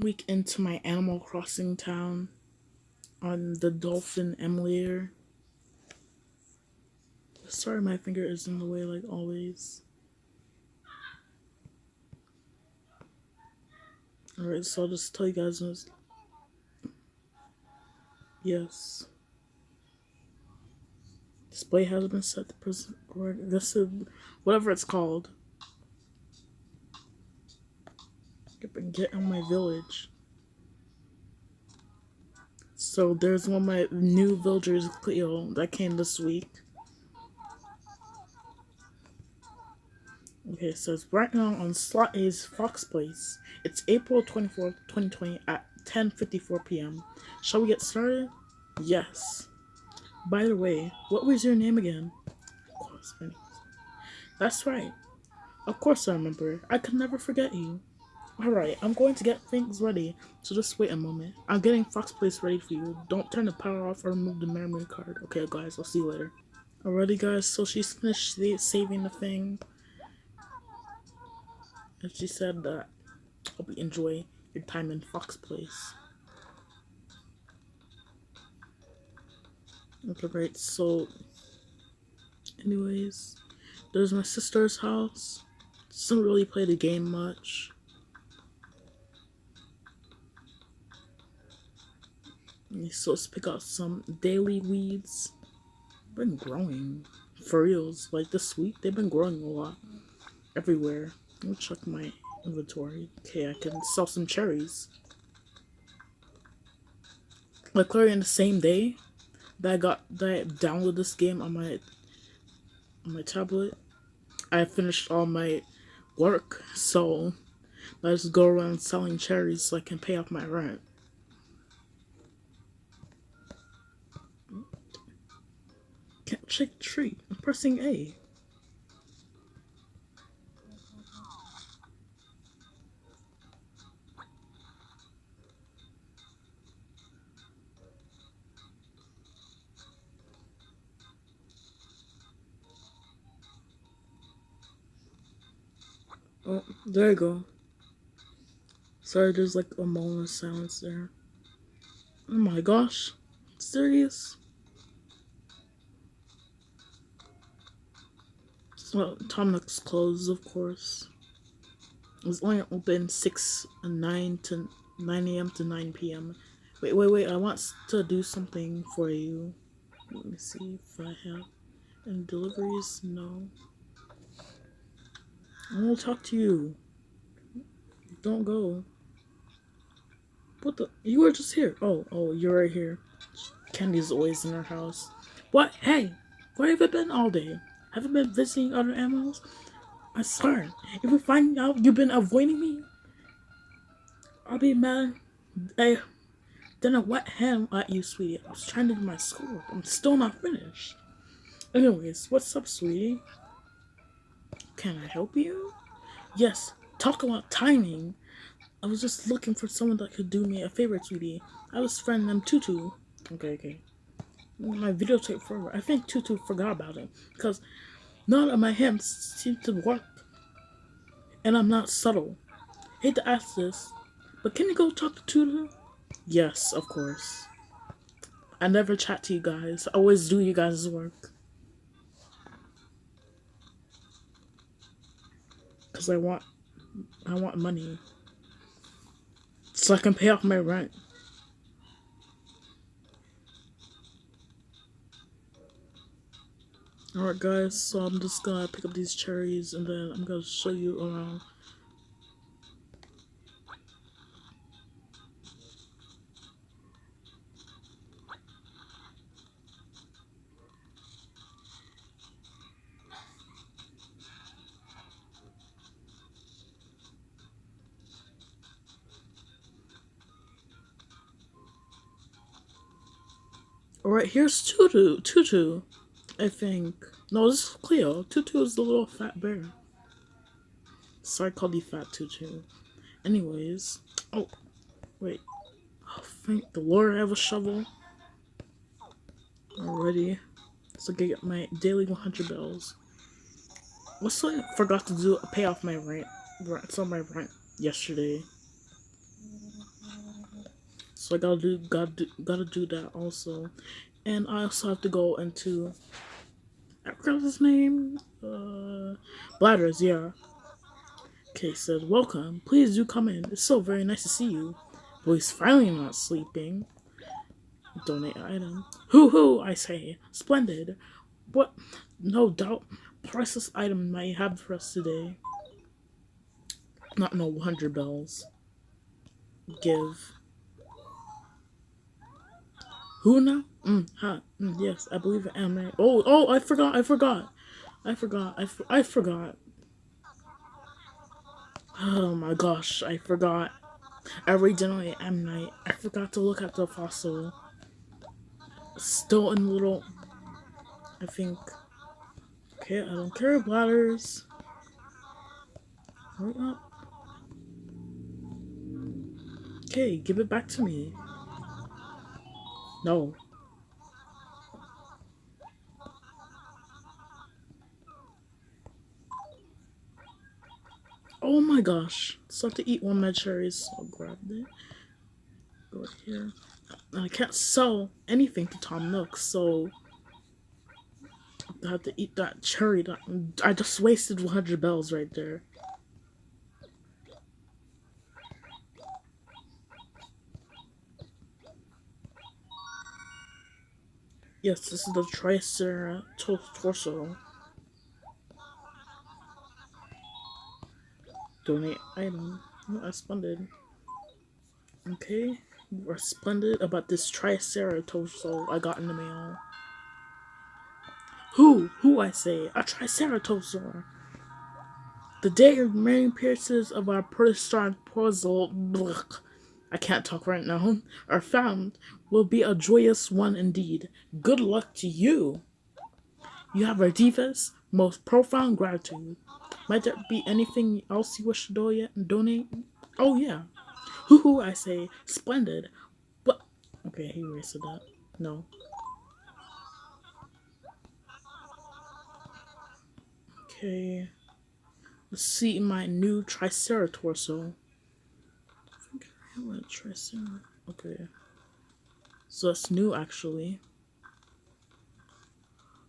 week into my Animal Crossing town on the Dolphin Emulator. Sorry, my finger is in the way like always. Alright, so I'll just tell you guys this. Yes. Display has been set to present. This is whatever it's called. Get on my village. So there's one of my new villagers, Cleo, that came this week. Okay, it says right now on Slot A's Fox Place. It's April 24th, 2020 at 10:54 p.m. Shall we get started? Yes. By the way, what was your name again? Of course, Benny. That's right. Of course I remember. I could never forget you. Alright, I'm going to get things ready, so just wait a moment. I'm getting Fox Place ready for you. Don't turn the power off or remove the memory card. Okay, guys, I'll see you later. Alrighty, guys, so she's finished saving the thing. And she said that hope you enjoy your time in Fox Place. Okay, right, so anyways, there's my sister's house. Doesn't really play the game much. So let's pick out some daily weeds. Been growing for reals. Like this week, they've been growing a lot everywhere. Let me check my inventory. Okay, I can sell some cherries. Like clearly in the same day that I downloaded this game on my tablet, I finished all my work. So I just go around selling cherries so I can pay off my rent. Can't check tree. I'm pressing A. Oh, there you go. Sorry, there's like a moment of silence there. Oh my gosh. Serious? Well, Tom Nook's closed, of course. It's only open 6 and 9 to 9 a.m. to 9 p.m. Wait. I want to do something for you. Let me see if I have any deliveries. No. I want to talk to you. Don't go. What the? You were just here. Oh, you're right here. Candy's always in her house. What? Hey, where have you been all day? Haven't been visiting other animals? I swear, if we find out you've been avoiding me, I'll be mad. I then a wet hand at you, sweetie. I was trying to do my schoolwork. I'm still not finished. Anyways, what's up, sweetie? Can I help you? Yes, talk about timing. I was just looking for someone that could do me a favor, sweetie. I was friend them Tutu. Okay. My videotape forever. I think Tutu forgot about it because none of my hints seem to work, and I'm not subtle. Hate to ask this, but can you go talk to Tutu? Yes, of course. I never chat to you guys. I always do you guys' work. Cause I want money. So I can pay off my rent. Alright guys, so I'm just gonna pick up these cherries and then I'm gonna show you around. Alright, here's Tutu, I think. No, this is Cleo. Tutu is the little fat bear. Sorry, I called you fat Tutu. Anyways. Oh, wait. Oh, thank the Lord I have a shovel. Already. So I can get my daily 100 bells. What's I forgot to do? Pay off my rent. So my rent yesterday. So I gotta do that also. And I also have to go into, I forgot his name. Bladders, yeah. Okay, says, welcome. Please do come in. It's so very nice to see you. But he's finally not sleeping. Donate item. Hoo hoo, I say. Splendid. What? No doubt. Priceless item might have for us today. Not no 100 bells. Give. Who now? Yes, I believe I am. Oh, I forgot. I forgot. Oh my gosh, I forgot. Every generally M night, I forgot to look at the fossil. Still in little, I think. Okay, I don't care, bladders. Hurry up. Okay, give it back to me. No. Oh my gosh. So I have to eat one med cherries, so I'll grab it. Go right here. And I can't sell anything to Tom Nook, so I have to eat that cherry. I just wasted 100 bells right there. Yes, this is the Triceratops. Donate item. Oh, that's splendid. Okay, we're splendid about this Triceratops I got in the mail. Who I say, a Triceratops. The day of remaining pieces of our prehistoric puzzle, I can't talk right now, are found will be a joyous one indeed. Good luck to you. You have our deepest, most profound gratitude. Might there be anything else you wish to donate? Oh yeah. Hoo, I say, splendid. But okay, he erased that. No. Okay. Let's see my new Triceratops. I think I have a Triceratops. Okay. So that's new actually.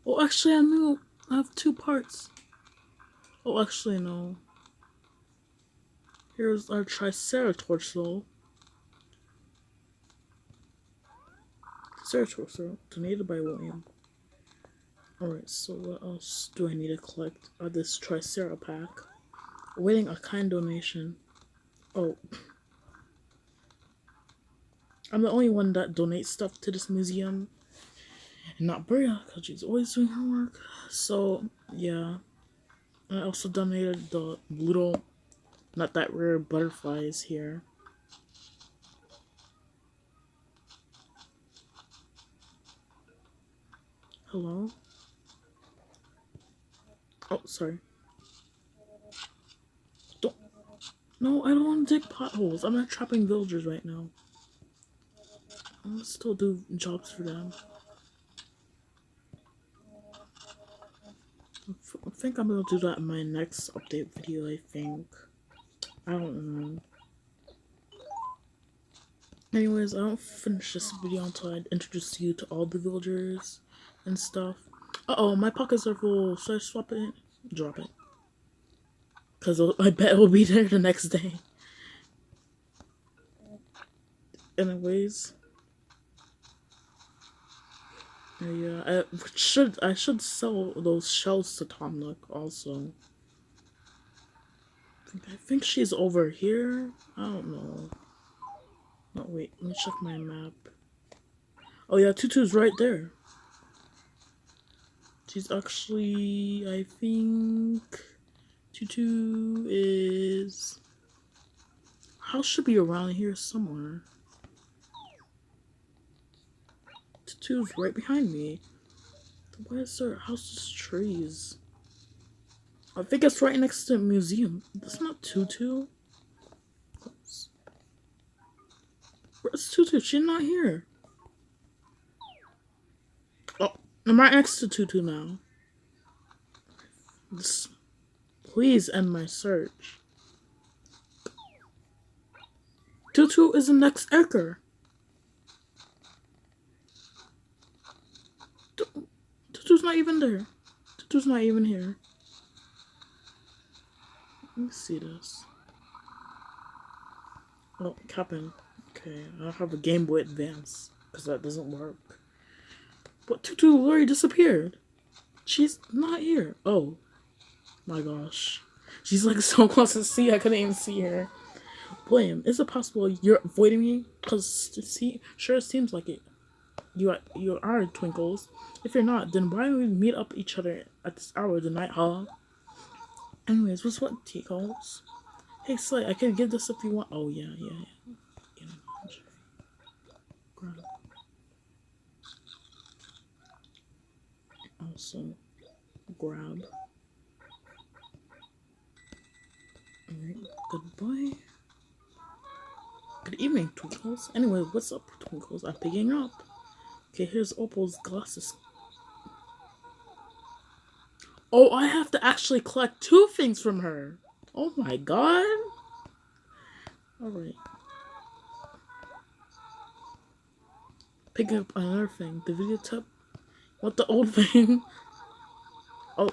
Oh, actually, I have two parts. Oh, actually, no. Here's our Triceratops. Triceratops, donated by William. Alright, so what else do I need to collect? This Triceratops pack. Awaiting a kind donation. Oh. I'm the only one that donates stuff to this museum. And not Bria, because she's always doing her work. So, yeah. I also donated the little, not that rare butterflies here. Hello? Oh, sorry. Don't. No, I don't want to dig potholes. I'm not trapping villagers right now. I'll still do jobs for them. I think I'm gonna do that in my next update video, I think. I don't know. Anyways, I don't finish this video until I introduce you to all the villagers and stuff. Uh-oh, my pockets are full. Should I swap it? Drop it. Because I bet it will be there the next day. Anyways. Yeah, I should sell those shells to Tom Nook also. I think she's over here. I don't know. No, wait, let me check my map. Oh yeah, Tutu's right there. She's actually, I think, Tutu is, house should be around here somewhere. Tutu's right behind me. Why is there houses, trees? I think it's right next to the museum. That's not Tutu. Oops. Where's Tutu? She's not here. Oh, I'm right next to Tutu now. Please end my search. Tutu is the next Ecker. not even there. Tutu's not even here. Let me see this. Oh, Captain. Okay, I have a Game Boy Advance because that doesn't work. But Tutu literally disappeared. She's not here. Oh my gosh. She's like so close to see, I couldn't even see her. William, is it possible you're avoiding me? Because, see, sure it seems like it. You are Twinkles. If you're not, then why don't we meet up each other at this hour of the night, huh? Anyways, what's what tea calls? Hey, Slay, I can give this if you want. Oh, yeah. Grab. Also, grab. Alright, goodbye. Good evening, Twinkles. Anyway, what's up, Twinkles? I'm picking up. Okay, here's Opal's glasses. Oh, I have to actually collect 2 things from her. Oh my god. Alright. Pick up another thing. The video tip. What the old thing? Oh,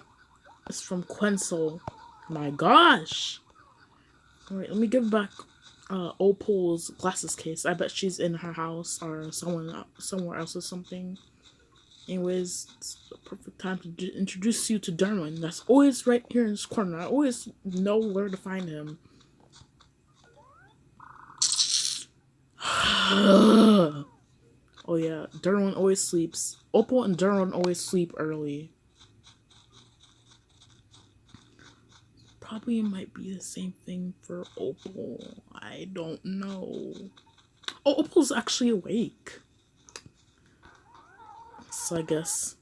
it's from Quenzel. My gosh. Alright, let me give back Opal's glasses case. I bet she's in her house or somewhere else or something. Anyways, it's the perfect time to introduce you to Darwin. That's always right here in this corner. I always know where to find him. Oh yeah, Darwin always sleeps. Opal and Darwin always sleep early. Probably might be the same thing for Opal. I don't know. Oh, Opal's actually awake. So I guess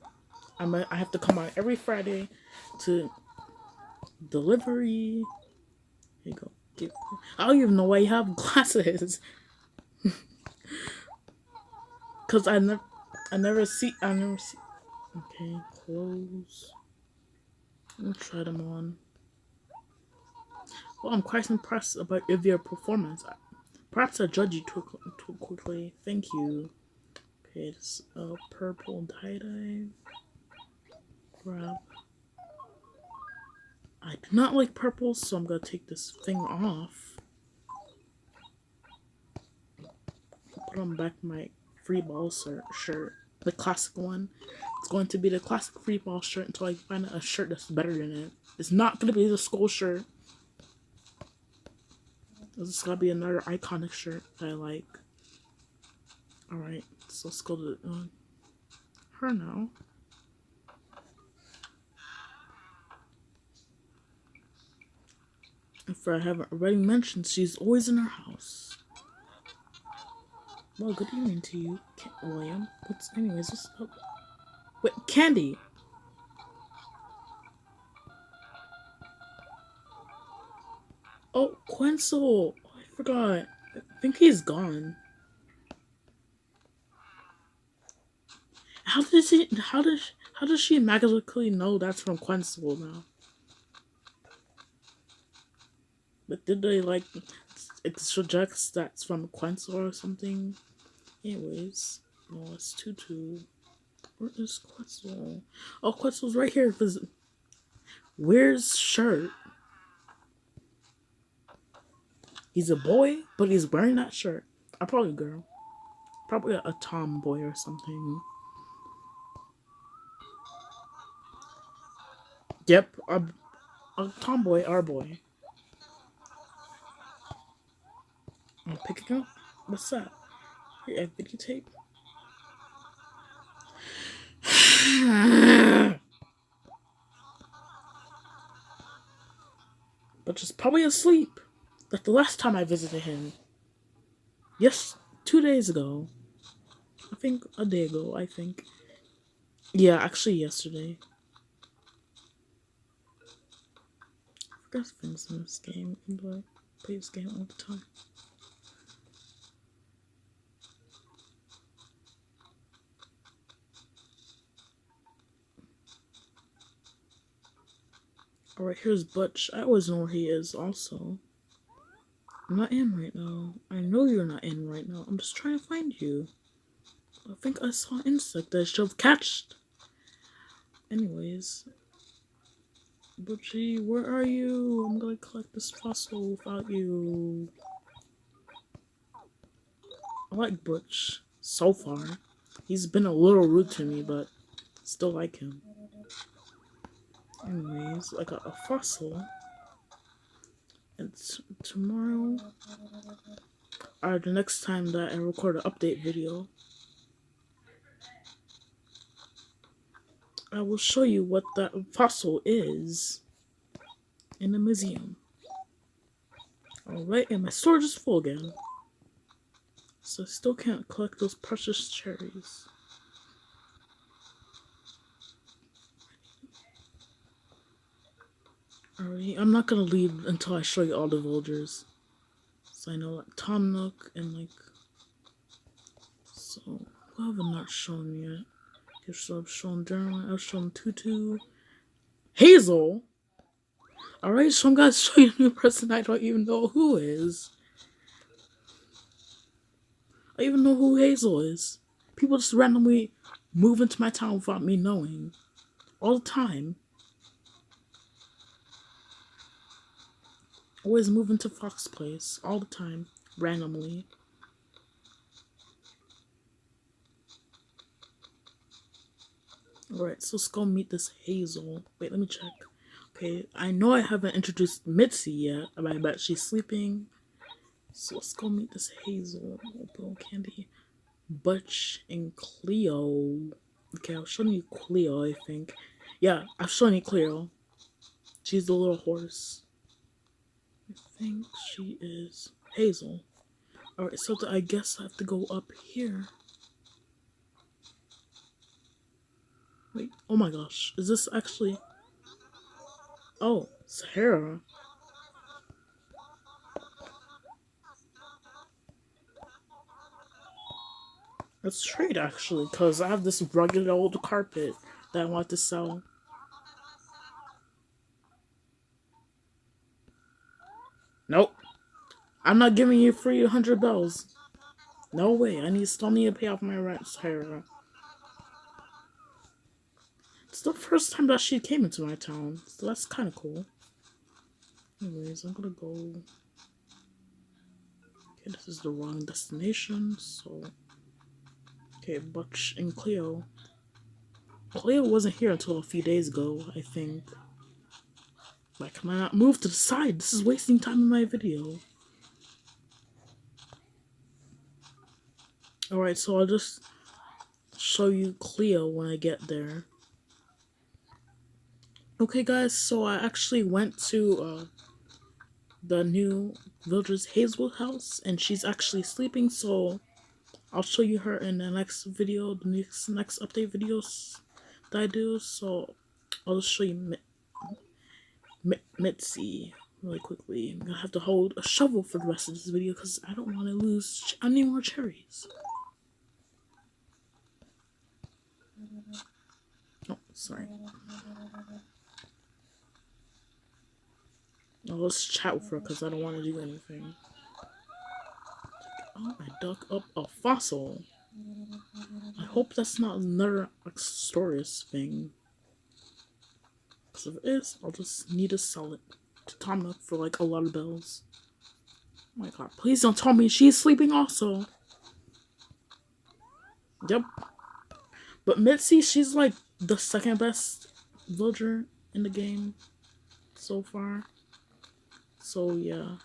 I have to come out every Friday to delivery. Here you go. I don't even know why you have glasses. Cause I never see. Okay, clothes. Let me try them on. Well, I'm quite impressed about your performance. Perhaps I judge you too quickly. Thank you. Okay, it's purple tie-dye. Grab. I do not like purple, so I'm gonna take this thing off. Put on back my free ball shirt. The classic one. It's going to be the classic free ball shirt until I find a shirt that's better than it. It's not gonna be the skull shirt. This is gotta be another iconic shirt that I like. Alright, so let's go to her now. If I haven't already mentioned, she's always in her house. Well, good evening to you, William. Anyways, what's up? Wait, Candy! Oh, Quenzel! Oh, I forgot. I think he's gone. How does she magically know that's from Quenzel now? But did they like it suggests that's from Quenzel or something? Anyways, no, it's Tutu. Where is Quetzel? Oh, Quetzel's right here. Where's shirt? He's a boy, but he's wearing that shirt. Probably a girl. Probably a tomboy or something. Yep, a tomboy, our boy. I'm picking up. What's that? Here, videotape. But just probably asleep. Like the last time I visited him. Yes, 2 days ago. I think a day ago, I think. Yeah, actually yesterday. I forgot things in this game. Do I play this game all the time? Alright, here's Butch. I always know where he is also. I'm not in right now. I know you're not in right now. I'm just trying to find you. I think I saw an insect that I should have catched. Anyways, Butchie, where are you? I'm gonna collect this fossil without you. I like Butch so far. He's been a little rude to me, but still like him. Anyways, I got a fossil. And tomorrow, or the next time that I record an update video, I will show you what that fossil is in the museum. Alright, and my storage is full again. So I still can't collect those precious cherries. Alright, I'm not gonna leave until I show you all the villagers. So I know like Tom Nook and like... So, who have I not shown yet? Okay, so I've shown Darren, I've shown Tutu. Hazel! Alright, so I'm gonna show you a new person I don't even know who is. I even know who Hazel is. People just randomly move into my town without me knowing. All the time. Always move into Fox Place. All the time. Randomly. Alright, so let's go meet this Hazel. Wait, let me check. Okay, I know I haven't introduced Mitzi yet, but I bet she's sleeping. So let's go meet this Hazel. Little Candy. Butch and Cleo. Okay, I'll show you Cleo, I think. Yeah, I've shown you Cleo. She's the little horse. I think she is Hazel. Alright, so I guess I have to go up here. Wait, oh my gosh. Is this actually... Oh, Sahara. Let's trade actually, because I have this rugged old carpet that I want to sell. Nope. I'm not giving you free 100 bells. No way. Still need to pay off my rent, Sahara. It's the first time that she came into my town, so that's kind of cool. Anyways, I'm gonna go... Okay, this is the wrong destination, so... Okay, Butch and Cleo. Cleo wasn't here until a few days ago, I think. Like, can I not move to the side? This is wasting time in my video. Alright, so I'll just show you Cleo when I get there. Okay guys, so I actually went to the new villager's Hazel house, and she's actually sleeping, so I'll show you her in the next video, the next update videos that I do. So I'll just show you Mitzi really quickly. I'm gonna have to hold a shovel for the rest of this video because I don't want to lose any more cherries. Oh, sorry. Let's chat with her because I don't want to do anything. Oh, I dug up a fossil. I hope that's not another Axorius thing. Because if it is, I'll just need to sell it to Tom Nook for like a lot of bells. Oh my god, please don't tell me she's sleeping also. Yep. But Mitzi, she's like the second best villager in the game so far. So yeah.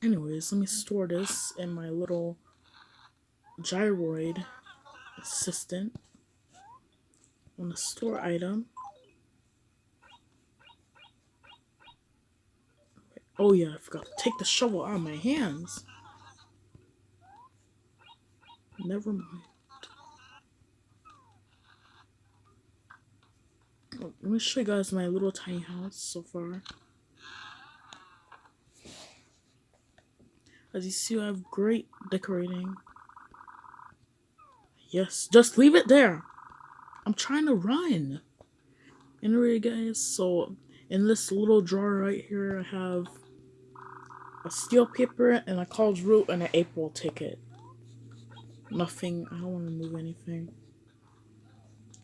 Anyways, let me store this in my little gyroid assistant. On the store item. Oh yeah, I forgot to take the shovel out of my hands. Never mind. Oh, let me show you guys my little tiny house so far. As you see, I have great decorating. Yes, just leave it there. I'm trying to run. Anyway, guys, so in this little drawer right here, I have a steel paper and a college route and an April ticket. Nothing. I don't want to move anything.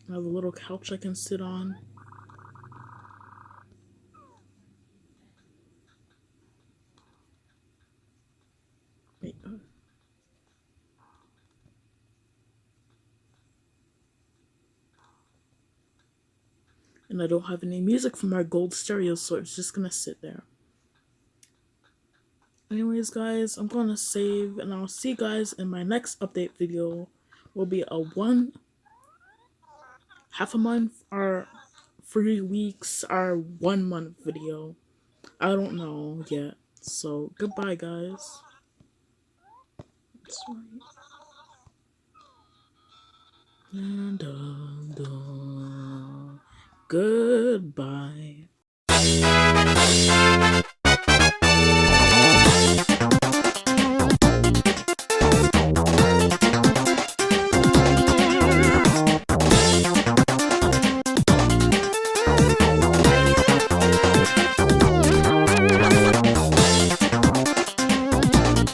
I have a little couch I can sit on. Wait, and I don't have any music from our gold stereo, so it's just gonna sit there. Anyways, guys, I'm gonna save, and I'll see you guys in my next update video. Will be a half a month, or 3 weeks, or 1 month video. I don't know yet. So goodbye, guys. That's right. And goodbye.